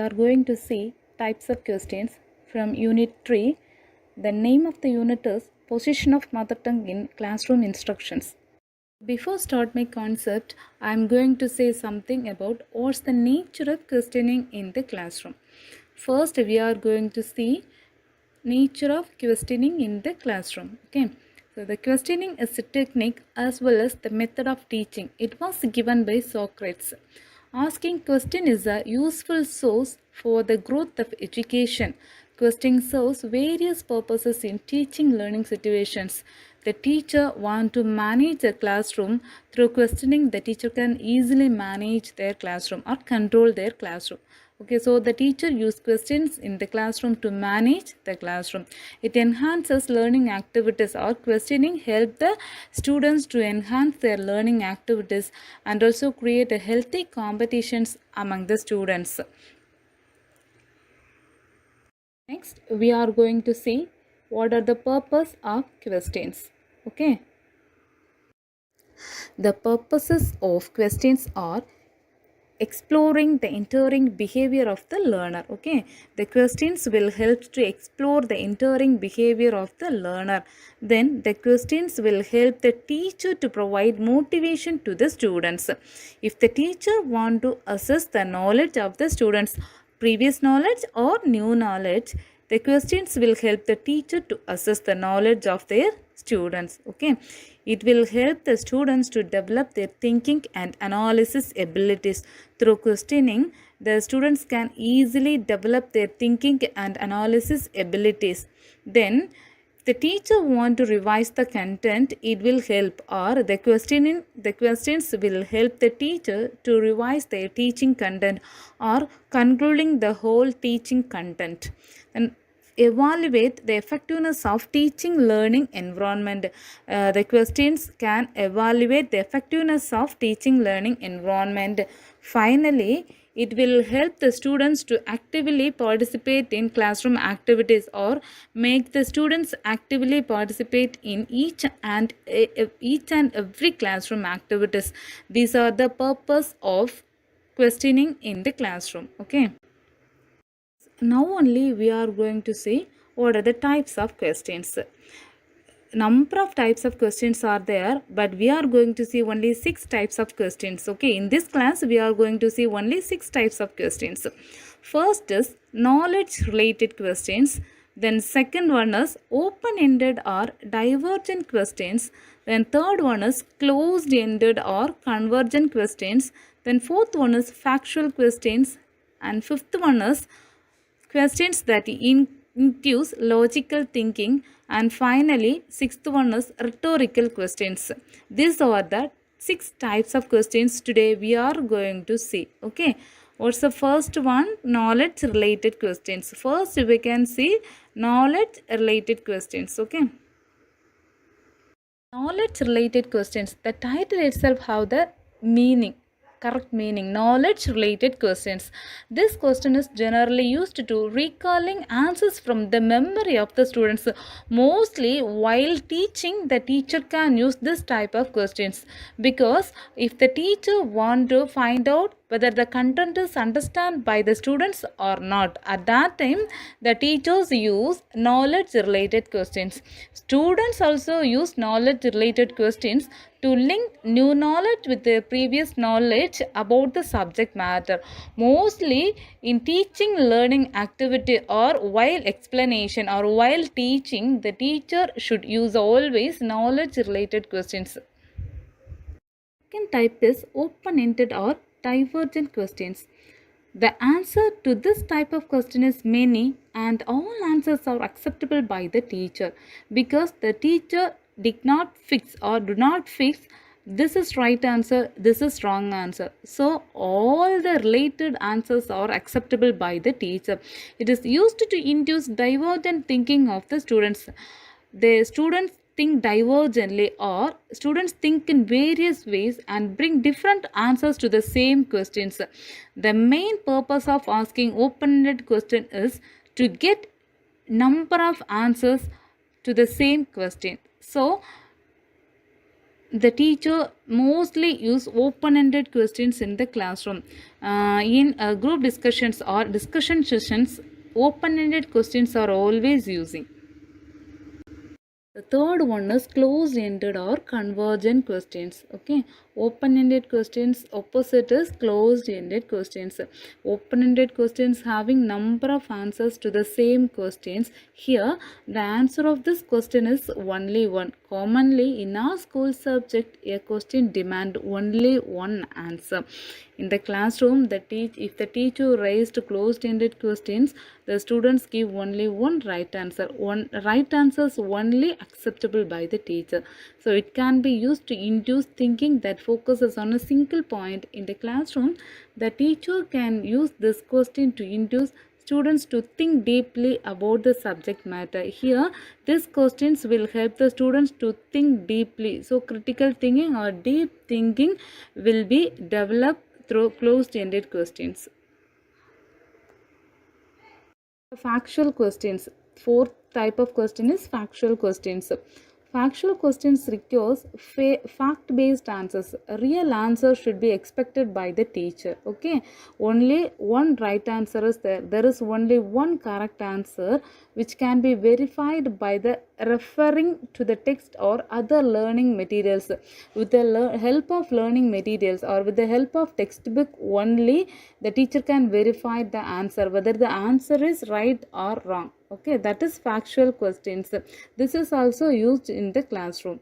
We are going to see types of questions from Unit 3. The name of the unit is Position of Mother Tongue in Classroom Instructions. Before start my concept, I am going to say something about what's the nature of questioning in the classroom. First, we are going to see nature of questioning in the classroom. Okay. So the questioning is a technique as well as the method of teaching. It was given by Socrates. Asking question is a useful source for the growth of education. Questioning serves various purposes in teaching learning situations. The teacher want to manage the classroom. Through questioning, the teacher can easily manage their classroom or control their classroom. Okay, so the teacher use questions in the classroom to manage the classroom. It enhances learning activities, or questioning help the students to enhance their learning activities and also create a healthy competitions among the students. Next, we are going to see what are the purpose of questions. Okay. The purposes of questions are exploring the entering behavior of the learner. Okay, the questions will help to explore the entering behavior of the learner. Then the questions will help the teacher to provide motivation to the students. If the teacher want to assess the knowledge of the students, previous knowledge or new knowledge, the questions will help the teacher to assess the knowledge of their students. Okay, it will help the students to develop their thinking and analysis abilities. Through questioning, the students can easily develop their thinking and analysis abilities. Then the teacher want to revise the content, it will help, or the questions will help the teacher to revise their teaching content or concluding the whole teaching content. And evaluate the effectiveness of teaching learning environment. The questions can evaluate the effectiveness of teaching learning environment. Finally, it will help the students to actively participate in classroom activities or make the students actively participate in each and every classroom activities. These are the purpose of questioning in the classroom. Okay. Now only we are going to see what are the types of questions. Number of types of questions are there, but we are going to see only 6 types of questions. Okay, in this class we are going to see only 6 types of questions. First is knowledge related questions. Then second one is open ended or divergent questions. Then third one is closed ended or convergent questions. Then fourth one is factual questions, and fifth one is questions that induce logical thinking, and finally sixth one is rhetorical questions. These are the 6 types of questions today we are going to see. Okay, what's the first one? Knowledge related questions. First we can see knowledge related questions. Okay, knowledge related questions, the title itself have the meaning, correct meaning, knowledge related questions. This question is generally used to recalling answers from the memory of the students. Mostly while teaching, the teacher can use this type of questions, because if the teacher want to find out whether the content is understood by the students or not, at that time the teachers use knowledge related questions. Students also use knowledge related questions to link new knowledge with the previous knowledge about the subject matter. Mostly in teaching learning activity or while explanation or while teaching, the teacher should use always knowledge related questions. Second type is open-ended or divergent questions. The answer to this type of question is many, and all answers are acceptable by the teacher, because the teacher did not fix or do not fix this is right answer, this is wrong answer. So all the related answers are acceptable by the teacher. It is used to induce divergent thinking of the students. The students think divergently, or students think in various ways and bring different answers to the same questions. The main purpose of asking open-ended question is to get number of answers to the same question. So the teacher mostly use open-ended questions in the classroom. In group discussions or discussion sessions, open-ended questions are always using. The third one is closed-ended or convergent questions. Okay, open-ended questions opposite is closed-ended questions. Open-ended questions having number of answers to the same questions. Here, the answer of this question is only one. Commonly, in our school subject, a question demand only one answer. In the classroom, if the teacher raised closed-ended questions, the students give only one right answer. One right answer is only acceptable by the teacher. So it can be used to induce thinking that focuses on a single point. In the classroom, the teacher can use this question to induce students to think deeply about the subject matter. Here, these questions will help the students to think deeply. So critical thinking or deep thinking will be developed through closed-ended questions. Factual questions. Fourth type of question is factual questions. Factual questions requires fact-based answers. A real answer should be expected by the teacher. Okay, only one right answer is there. There is only one correct answer which can be verified by the referring to the text or other learning materials. With the help of learning materials or with the help of textbook only, the teacher can verify the answer whether the answer is right or wrong. Okay, that is factual questions. This is also used in the classroom.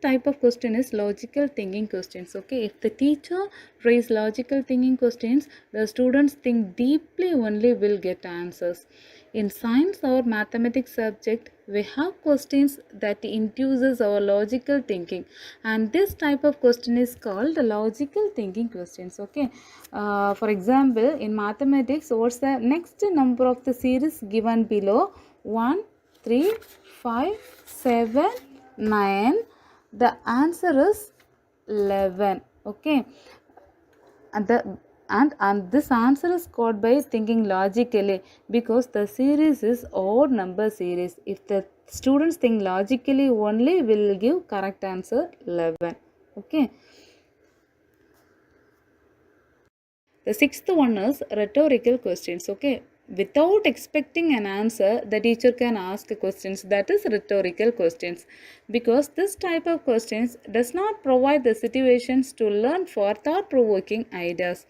Type of question is logical thinking questions. Okay, if the teacher raise logical thinking questions, the students think deeply only will get answers. In science or mathematics subject, we have questions that induces our logical thinking, and this type of question is called logical thinking questions. Okay, for example, in mathematics, what's the next number of the series given below? 1, 3, 5, 7, 9. The answer is 11. Okay, and this answer is got by thinking logically, because the series is odd number series. If the students think logically only, will give correct answer 11. Okay, the sixth one is rhetorical questions. Okay, without expecting an answer, the teacher can ask questions, that is rhetorical questions, because this type of questions does not provide the situations to learn for thought provoking ideas.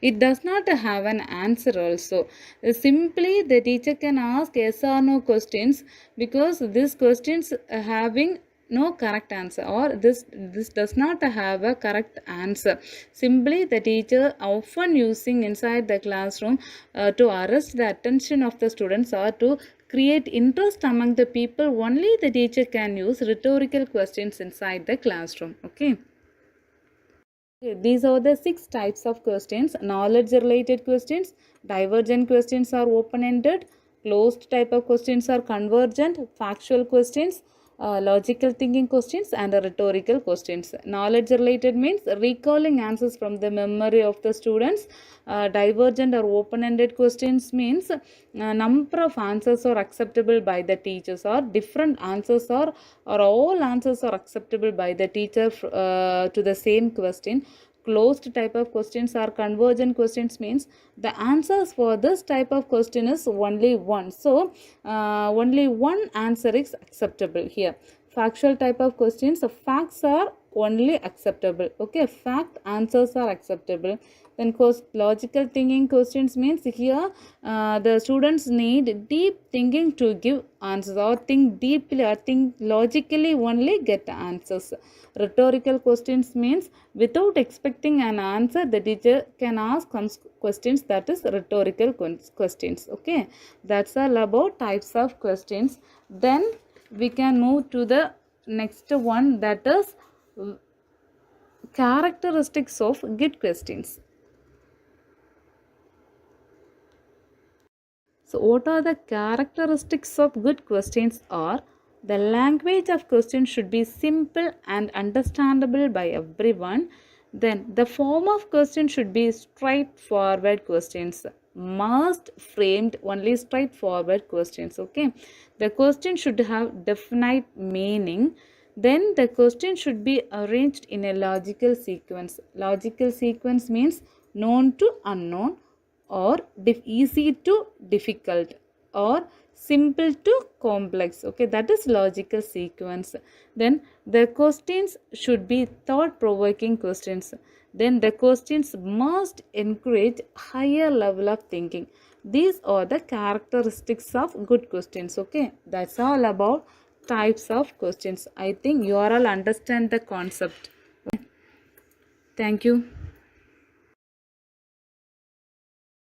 It does not have an answer also. Simply the teacher can ask yes or no questions, because these questions having no correct answer, or this does not have a correct answer. Simply the teacher often using inside the classroom to arrest the attention of the students or to create interest among the people, only the teacher can use rhetorical questions inside the classroom. Okay, these are the 6 types of questions. Knowledge related questions, divergent questions are open ended, closed type of questions are convergent, factual questions, logical thinking questions, and rhetorical questions. Knowledge related means recalling answers from the memory of the students. Divergent or open ended questions means number of answers are acceptable by the teachers, or different answers or all answers are acceptable by the teacher to the same question. Closed type of questions are convergent questions means the answers for this type of question is only one. So only one answer is acceptable here. Factual type of questions, the facts are only acceptable. Okay, fact answers are acceptable. Then logical thinking questions means here the students need deep thinking to give answers, or think deeply or think logically only get answers. Rhetorical questions means without expecting an answer, the teacher can ask some questions, that is rhetorical questions. Okay, that's all about types of questions. Then we can move to the next one, that is characteristics of good questions. So what are the characteristics of good questions? Are the language of questions should be simple and understandable by everyone. Then the form of question should be straightforward questions. must framed only straightforward questions. Okay, the question should have definite meaning. Then the question should be arranged in a logical sequence. Logical sequence means known to unknown, or easy to difficult, or simple to complex. Okay, that is logical sequence. Then the questions should be thought provoking questions. Then the questions must encourage higher level of thinking. These are the characteristics of good questions. Okay, that's all about types of questions. I think you all understand the concept. Thank you.